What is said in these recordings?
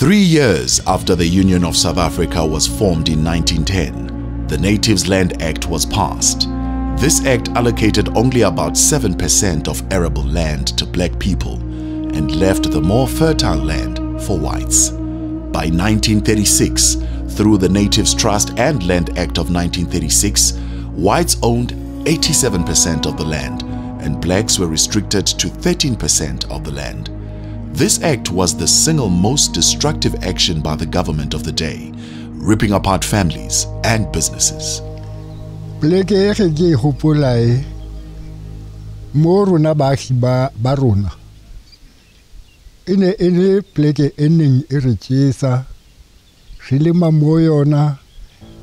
3 years after the Union of South Africa was formed in 1910, the Natives Land Act was passed. This act allocated only about 7% of arable land to black people and left the more fertile land for whites. By 1936, through the Natives Trust and Land Act of 1936, whites owned 87% of the land and blacks were restricted to 13% of the land. This act was the single most destructive action by the government of the day, ripping apart families and businesses. Pleke ge hopolae mo rona baagi ba rona ene pleke eneng e re tshesa re lema mo yona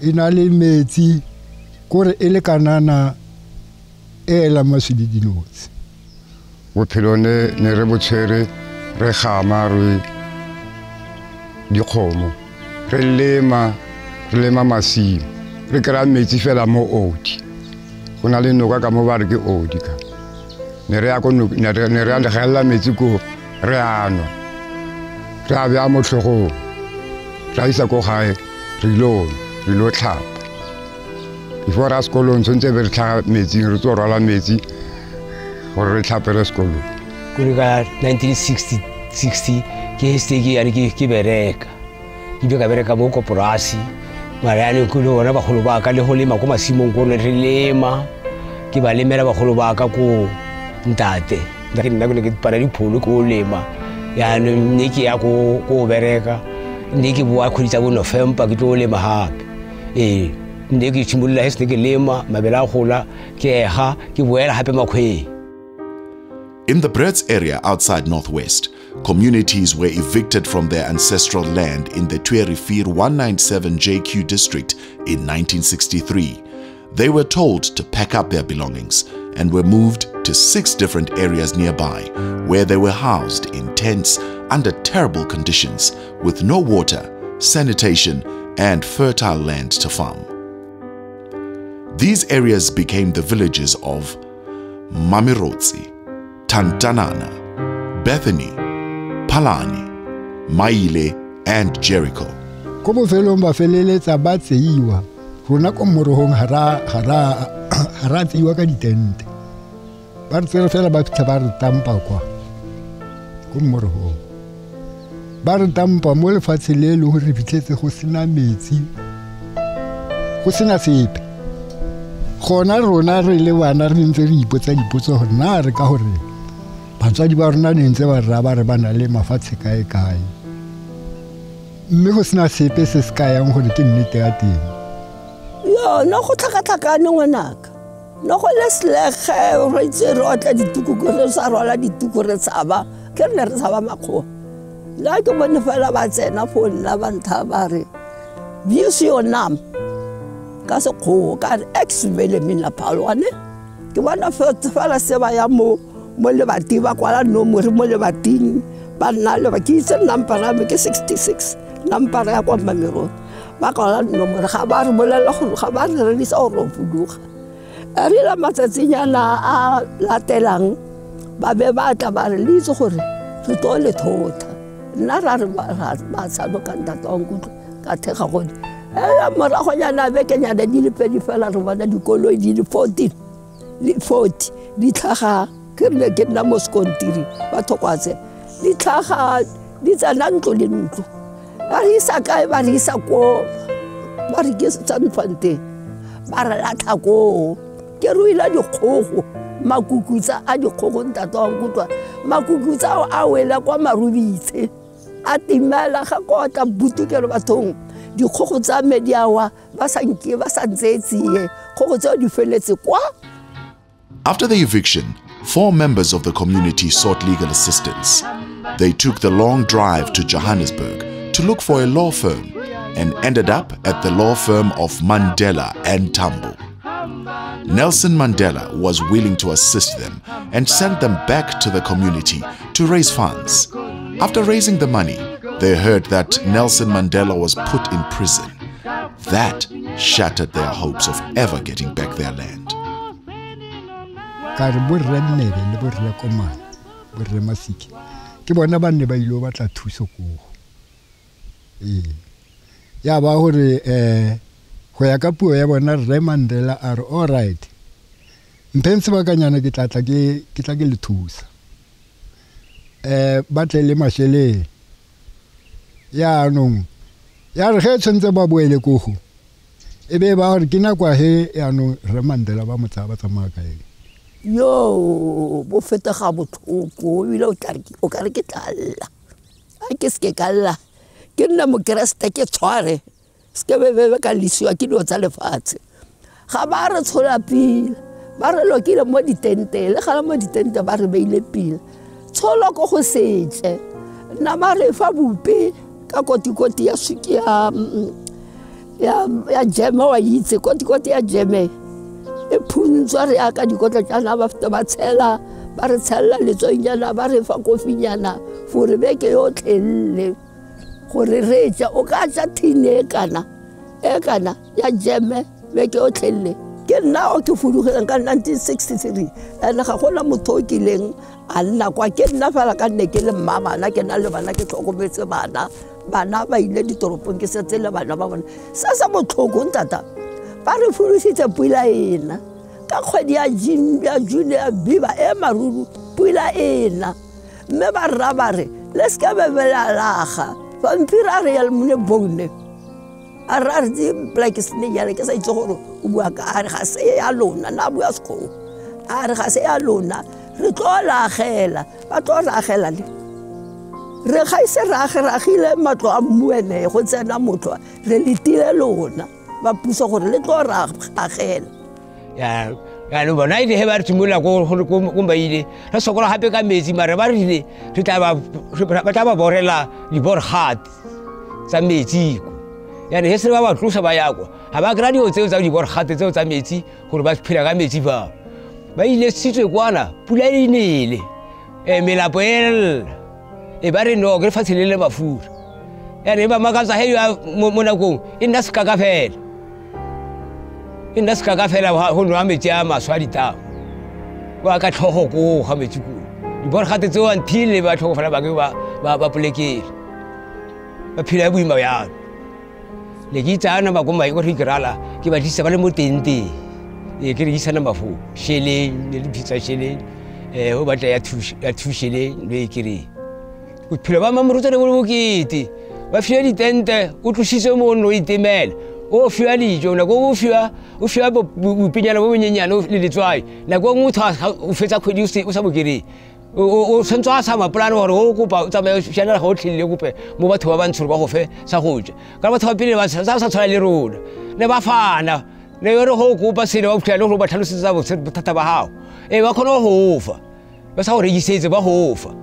ina le metsi kore ele kanana ela masidi dinotsi bophelo ne re botshwere re gama re dikgomo re lema masimo re kra metsi fela mo odi gona le noka ka mo ba re ke odi ka ne re ya go ne re a gella metsi ko re anwa re a bya mo tlhogo ra isa ko gae re lo tlhapa before a sekolong tshwantse be re tlhaga metsi re tso rwala metsi gore re tlhapele sekolong kuri ka 1960 ke steki yani ke bereka ke ka bereka mo koporasi Mariano kulo wana bagolo ba ka le go lema ko masimong go ne re lema ke ba lemela bagolo ba ka ko ntate ke nna ke para dipholo ko lema ya ne ke ya ko bereka ne ke bua khulitsa bo November ke tlo lema hape ne ke tshimolola he se ke lema mabela gola ke ha ke boela hape makhwe. In the Brits area outside Northwest, communities were evicted from their ancestral land in the Tweerivier 197 JQ district in 1963. They were told to pack up their belongings and were moved to 6 different areas nearby, where they were housed in tents under terrible conditions with no water, sanitation, and fertile land to farm. These areas became the villages of Mamirotsi, Tantanana, Bethany, Palani, Maile, and Jericho. Kobo felong ba feleletsa ba tseiwa rona ko morohong hara tseiwa ka ditente ba tsere fela ba fitla ba re tampa kwa ko morohong ba re tampa mo lefatshe le le ho re fitletse go sena metsi go sena sepe gona rona re le bana re ntse re ipotsa dipotso gore na re ka hore batswadi ba rona ne ntse ba raba re bana le mafatshe kae mme go sena sepe se se ka yang gore ke nnete ya teng yo no go tlhakatlhakane ngwanaka no go leslege re itse re otla dituku re sa rola dituku re tsaba ke re tsaba makgo la ke bone fela ba tsena fo nna ba ntha ba re biso yo nam ka se go ka ex vele mina palwane ke bona fela se ba ya mo le bati ba kwala no mo le bating ba nna le ba ke itse nampara me ke 66 nampara ya kwa Mamiro ba kwala no mo ga ba re bolela go ga ba re sa o rofuduga re la matsatsinyana a latelang ba be ba tla ba re litse gore re tole thota nna ra re ba sa bo ka ntatong ka thega gone morago nyana be ke nyana di le pedi fela re bona dikoloi di le 40 di tlhaga ke le ke nna mo skontiri ba thokwatse di tlhaga di tsana ntlo le ntlo ba re isa kae ba re isa ko ba re ke Tsanfante ba re latha ko ke ruila dikgogo makukutsa a dikgogo ntatong kutlwa makukutsa a wela kwa Marubitse a timela ga kota butukelo bathong dikgogo tsa mediawa ba sa ntsetsie kgogo tsa di feletse kwa. After the eviction, 4 members of the community sought legal assistance. They took the long drive to Johannesburg to look for a law firm and ended up at the law firm of Mandela and Tambo. Nelson Mandela was willing to assist them and sent them back to the community to raise funds. After raising the money, they heard that Nelson Mandela was put in prison. That shattered their hopes of ever getting back their land. Ke bona ba ne ba ile ba tla thuso ko ya ba hore go ya ka puo ya bona Rre Mandela are all right mpentse ba kanyana ke tla ke le thusa ba tle le mashele ya nong ya re ge tshentse ba boele go ebe ba hore ke na kwa he ya no Rre Mandela ba motsa ba tsamaya ka eng yo bo feta ga botlhoko ile o ka re ke tlalla a ke se ke kalla ke nna mo Kriste ke tshware se ke bebe ka lisiwa ke dilo tsa lefatshe ga ba re tshola pila ba re lokile mo ditente le ga mo ditente ba re beile pila tshola go go setse nna ba re fa bupe ka kotikoti ya swiki ya jeme wa itse kotikoti ya jeme e phuntswa re aka dikotla tsana ba feta ba tshela ba re tshella letsoinyana ba re fa kofinyana for beke yo tlelle gore re tja o ka tja thine kana ya jeme beke yo tlelle ke nna o ke fudugela ka 1963 ene ga gona motho o kileng a nna kwa ke nna fela ka nne ke le mama na ke na le bana ke tlhokometse bana ba ile ditoropong ke setse le bana ba bona sa botlhoko ntata ba re fudusitse pula ena ka kgwedi ya June ya biba e maruru pula ena mme ba rra ba re le ska bebela laga vampira re ya mone bone a ra re black snake ya ke sa itse gore o bua ka a re ga se ya lona na bua sko a re ga se ya lona re tlola gela ba tlola gela le re ga ise ra gile matlo a mmuene go tsena motho re letile lona ba puso gore le tlo ra agela ya no bona ile he ba re timola go ba ile re sokola hape ka metsi mare ba rile re tla ba borela di borgat tsa metsi ya re se ba ba tlosa ba ya go ha ba gra dio tseo tsa di borgat tseo tsa metsi gore ba phela ka metsi ba ile sitswe kwana pula inele melapo e ba re no ke fatshelele mafura ya re ba maka tsa he ya monakong inna ska ka fela inda ska ka fela ho nwa metsi a maswa ditao wa ka tlhogo go ga metsi go di borgate tso antile ba tlhogo fela ba polekele ba phela boima ya le ke tsana ba go mai go rigrala ke ba disa ba le mo tente e ke re isana mafu shele le pizza shele o ba tla ya thushele le ke re go phela ba mamrutsa le go bokete ba fia ditente o tlositse mo no itemela o fia dijo na go fia bopinyana bo bonyenyane le letswai na go motho o fetsa kgwedi o sa bokere o sentse sa mapolane gore o kopa tsamaya fiana go tlhile kope mo batho ba bantshuru ba go fe sa go ja ka batho ba pele ba sa tshwana le rona ne ba fana ne yore go kopa sele ba phela go ba tlhalosetsa bothata ba hao ba khona go fa ba sa gore isetse ba go fa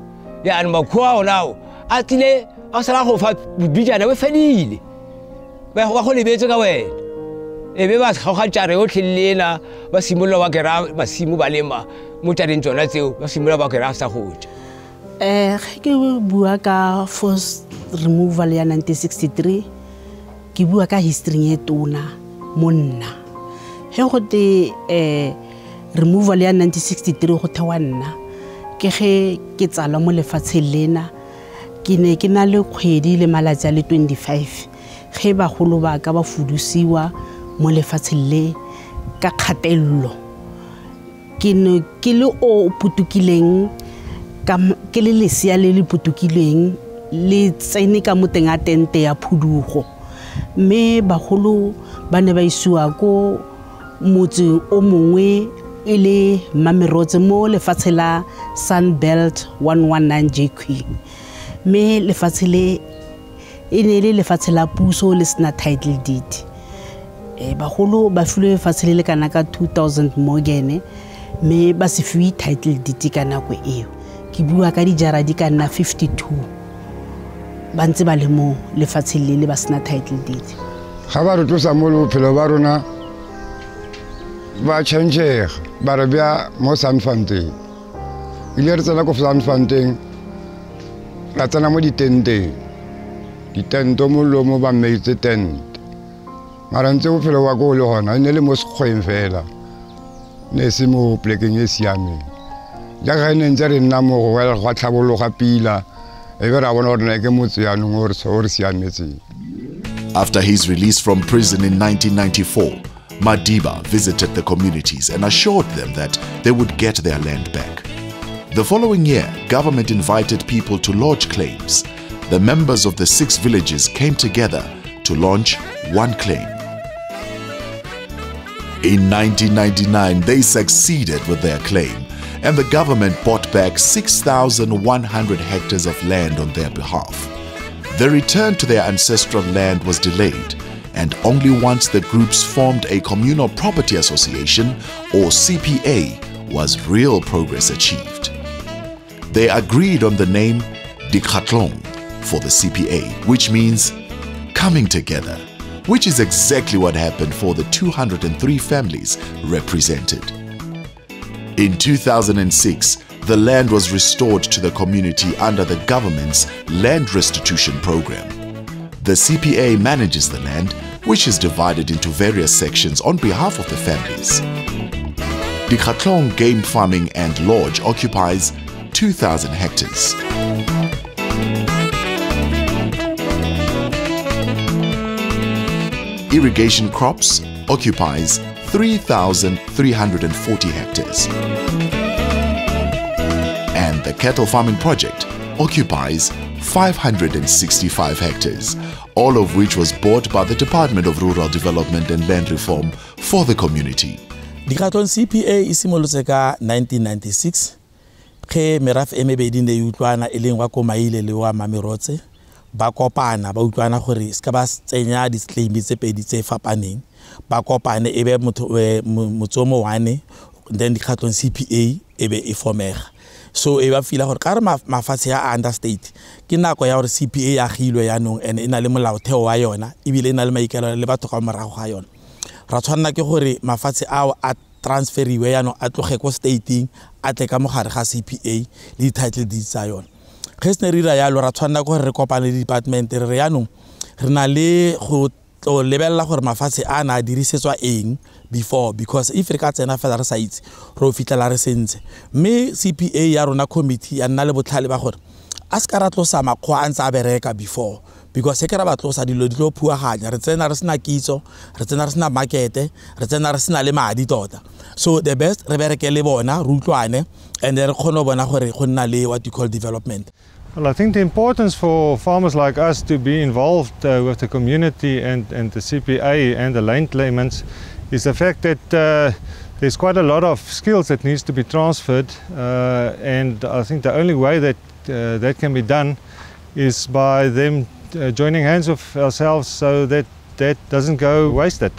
ya ana makhuwa ona a tile a sala go fa bijana we felile ba go lebetse ka wena be ba ga tjare o tlhilena ba simolla wa kera masimo ba lema mo tjareng tsona tseo ba simolla ba kera sa goja ke bua ka forced removal ya 1963 ke bua ka history e tona monna he go te removal ya 1963 go thewa nna ke ge ke tsala mo lefatshe lena ke ne ke na le kgwedi le malatsi a le 25 ge ba golo ba ka ba fudusiwa mo lefatshe le ka kgatello ke le o putukileng ke le lesia le putukileng le tsene ka moteng a tente ya phudugo mme bagolo ba ne ba isiwa ko motse o mongwe e le Mamerotse mo lefatshe la Sunbelt 119 JQ mme lefatshe le e ne le lefatshe la puso le sena title deed bagolo ba filwe lefatshe le kana ka 2000 mogene mme ba se fiwe title deed ka nako eo ke bua ka dijara di ka nna 52 ba ntse ba le mo lefatshe le ba sena title deed ga ba re tlosa mo bophelo ba rona ba change ba re bia mo Sanfontein ile re tsena ko Sanfontein la tsena mo ditente mo lo mo ba meitse tent mara ntse bophelo wa go le hona ne le mo sekgweng fela ne se mo plekeng e siameng jaaka ne ntse re nna mo go tlhabologa pila e be ra bona gore ne ke motse ya nong o re siametse After his release from prison in 1994, Madiba visited the communities and assured them that they would get their land back. The following year, government invited people to lodge claims. The members of the 6 villages came together to launch one claim. In 1999, they succeeded with their claim, and the government bought back 6,100 hectares of land on their behalf. The return to their ancestral land was delayed, and only once the groups formed a Communal Property Association, or CPA, was real progress achieved. They agreed on the name Dikgatlong for the CPA, which means coming together, which is exactly what happened for the 203 families represented. In 2006, the land was restored to the community under the government's Land Restitution Program. The CPA manages the land, which is divided into various sections on behalf of the families. Dikgatlong Game Farming and Lodge occupies 2,000 hectares. Irrigation crops occupies 3,340 hectares. And the cattle farming project occupies 565 hectares, all of which was bought by the Department of Rural Development and Land Reform for the community. Dikgatlong CPA e simolotse ka 1996 ge merafe e mebedi ne utlwana e leng wa Komaile le wa Mamerotse ba kopana ba utlwana gore se ka ba tsenya di claim tse pedi tse fapaneng ba kopane e be motsomo wane, then Dikgatlong CPA e be e formega. So e ba fila gore ka re mafatshe ya understate ke nako ya gore CPA ya gilwe ya nong ene ina le molaotheo wa yona ebile ina le maikelo le batho ka morago ga yona. Ra tshwanna ke gore mafatshe ao a transferiwe ya no a tloge ko stating a tle ka mogare ga CPA le title deeds tsa yona. Ge se re ra ya lo ra tshwanna go re kopane le department re ya no re na le go lebella gore mafatshe a na dirisetswa eng before, because if re ka tsena fela re sa itse ro fitlela re sentse mme CPA ya rona committee ya nna le botlhale ba gore a se ka ra tlosa makgwa a ntse a bereka before, because se ke ra ba tlosa dilo di tlo phuaganya re tsena re sena kitso, re tsena re sena market, re tsena re sena le madi tota. So the best re bereke le bona re utlwane and then re kgone bona gore go nna le what you call development. Well, I think the importance for farmers like us to be involved with the community and the CPA and the land claimants is the fact that there's quite a lot of skills that needs to be transferred, and I think the only way that that can be done is by them joining hands with ourselves so that that doesn't go wasted.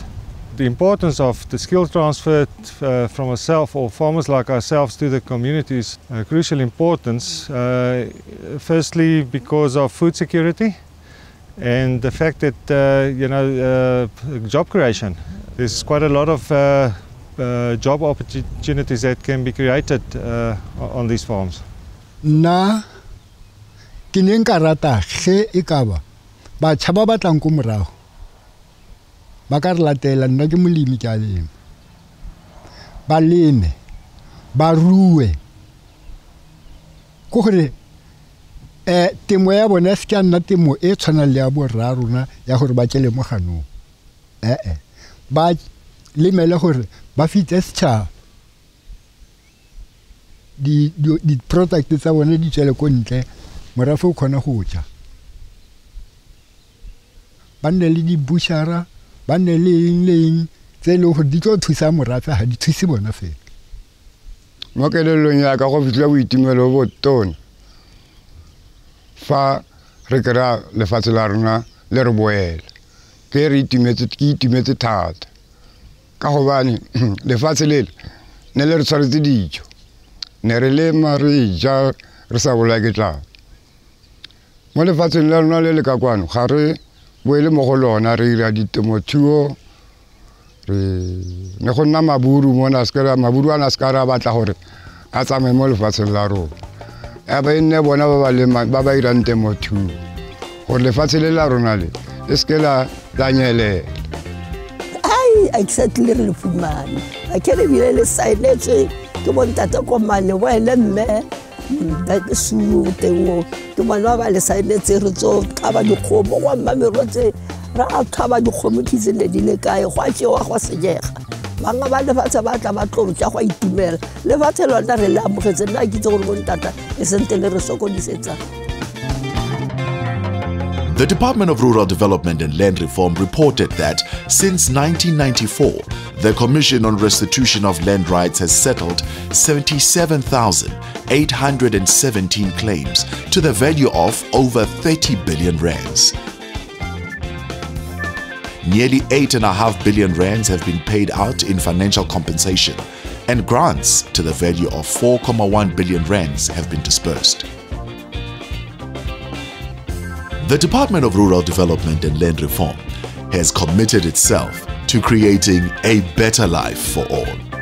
The importance of the skill transfer from ourselves or farmers like ourselves to the community is crucial importance. Firstly, because of food security and the fact that job creation. There's quite a lot of job opportunities that can be created on these farms. Na kineng ka rata ge e ka ba batjha ba batlang ko morago ba ka re latela nna ke molemi ke a lema ba leme ba rue ko gore temo ya bona se ka nna temo e tshwana le ya borra rona ya gore ba tsele mo ganong ba lemele gore ba fitse setšhaba di product tsa bona di tswele ko ntle morafe o kgona go ja ba nne le di bushara ba nne le eng tse le gore di tlo thusa morafe ha di thuse bona fela mo kelelong ya ka go fitla boitumelo bo tona fa re kra lefatshe la rona le re boela ke re itumetse thata ka go bane lefatshe le ne le re tshwaretse dijo ne re lema re ja re sa bola ke tla mo lefatsheng la rona le ka kwano ga re boele mo go lona re ira ditemothuo re ne go nna maburu mo na skara maburu ana skara batla gore a tsamaye mo lefatsheng la rona a ba nne bona ba lema ba ba ira temothuo gore lefatshe le la rona le eskela Daniele exactly re fumane a ke re bile le sainetse ke bontata ko mane wa le mme ba ke su tengo ke bona ba le sainetse re tso ka ba dikgomo wa Mamerotse ra thaba dikgomo ke tsene di le kae go a tsewa go sejega banga ba lefatshe ba tla ba tlotla go itumela lefatshe lona re le amogetse nna ke itse gore bontata e sente le re sokodisetsa. The Department of Rural Development and Land Reform reported that since 1994, the Commission on Restitution of Land Rights has settled 77,817 claims to the value of over 30 billion rands. Nearly 8.5 billion rands have been paid out in financial compensation, and grants to the value of 4.1 billion rands have been dispersed. The Department of Rural Development and Land Reform has committed itself to creating a better life for all.